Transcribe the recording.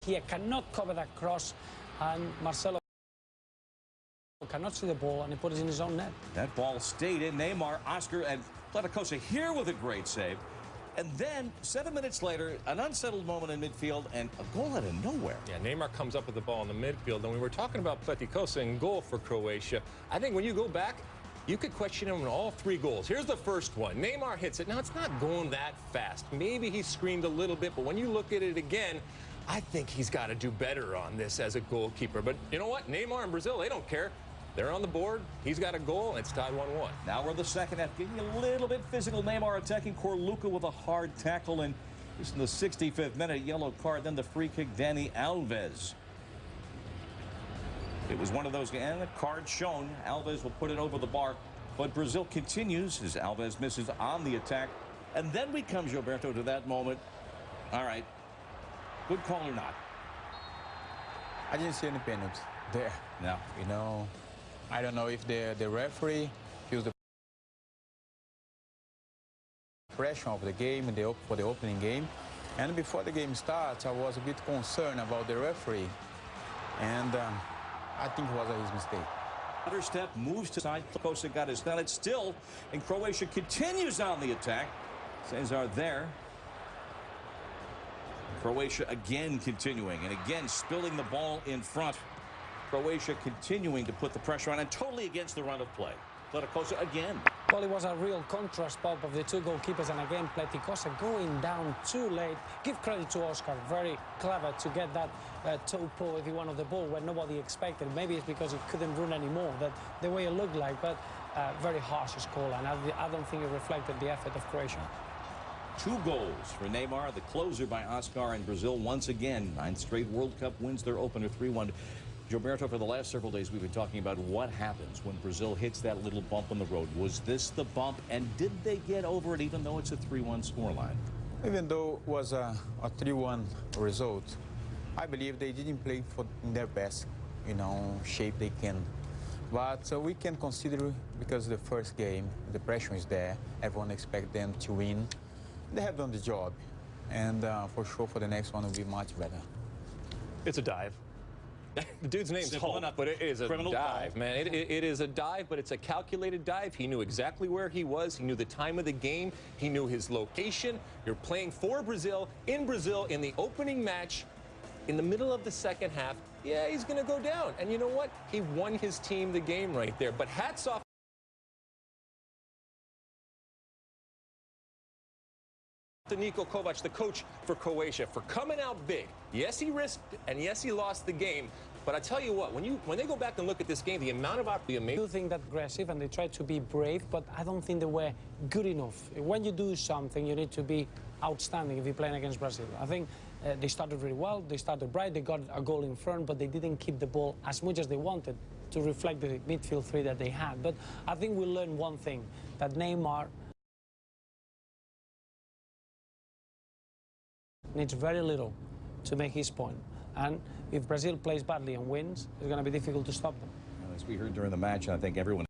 He cannot cover that cross, and Marcelo cannot see the ball, and he put it in his own net. That ball stayed in. Neymar, Oscar, and Pleticosa here with a great save. And then, 7 minutes later, an unsettled moment in midfield and a goal out of nowhere. Yeah, Neymar comes up with the ball in the midfield. And we were talking about Pleticosa and goal for Croatia. I think when you go back, you could question him on all 3 goals. Here's the first one. Neymar hits it. Now, it's not going that fast. Maybe he screamed a little bit, but when you look at it again, I think he's got to do better on this as a goalkeeper. But you know what? Neymar and Brazil, they don't care. They're on the board. He's got a goal, and it's tied 1-1. Now we're in the second half, getting a little bit physical. Neymar attacking Corluca with a hard tackle, and just in the 65th minute, yellow card. Then the free kick, Dani Alves. It was one of those, and the card shown. Alves will put it over the bar, but Brazil continues as Alves misses on the attack. And then we come, Gilberto, to that moment. All right, good call or not? I didn't see any penalty there. No. You know, I don't know if the referee feels the pressure of the game for the opening game. And before the game starts, I was a bit concerned about the referee. And I think it was his mistake. Another step, moves to side. Pleticosa got his net. It's still, and Croatia continues on the attack. Cesar there. Croatia again continuing, and again spilling the ball in front. Croatia continuing to put the pressure on and totally against the run of play. Pleticosa again. Well, it was a real contrast, Bob, of the 2 goalkeepers, and again, Pleticosa going down too late. Give credit to Oscar, very clever to get that toe pull, if you want, of the ball when nobody expected. Maybe it's because he couldn't run anymore, that the way it looked like, but very harsh call, and I don't think it reflected the effort of Croatia. 2 goals for Neymar, the closer by Oscar, and Brazil once again, 9th straight World Cup wins their opener 3-1. Gilberto, for the last several days, we've been talking about what happens when Brazil hits that little bump in the road. Was this the bump, and did they get over it, even though it's a 3-1 scoreline? Even though it was a 3-1 result, I believe they didn't play in their best, shape they can. But we can consider, because the first game, the pressure is there. Everyone expects them to win. They have done the job, and for sure for the next one will be much better. It's a dive. The dude's name's Simple Hulk, enough. but it is a Criminal dive, foul. man. It is a dive, but it's a calculated dive. He knew exactly where he was. He knew the time of the game. He knew his location. You're playing for Brazil, in the opening match, in the middle of the second half. Yeah, he's going to go down. And you know what? He won his team the game right there. But hats off to Niko Kovac, the coach for Croatia, for coming out big. Yes, he risked, and yes, he lost the game. But I tell you what, when they go back and look at this game, the amount of opportunity. I do think that aggressive, and they tried to be brave, but I don't think they were good enough. When you do something, you need to be outstanding if you're playing against Brazil. I think they started really well. They started bright. They got a goal in front, but they didn't keep the ball as much as they wanted to reflect the midfield 3 that they had. But I think we learned one thing, that Neymar needs very little to make his point. And if Brazil plays badly and wins, it's going to be difficult to stop them. As we heard during the match, I think everyone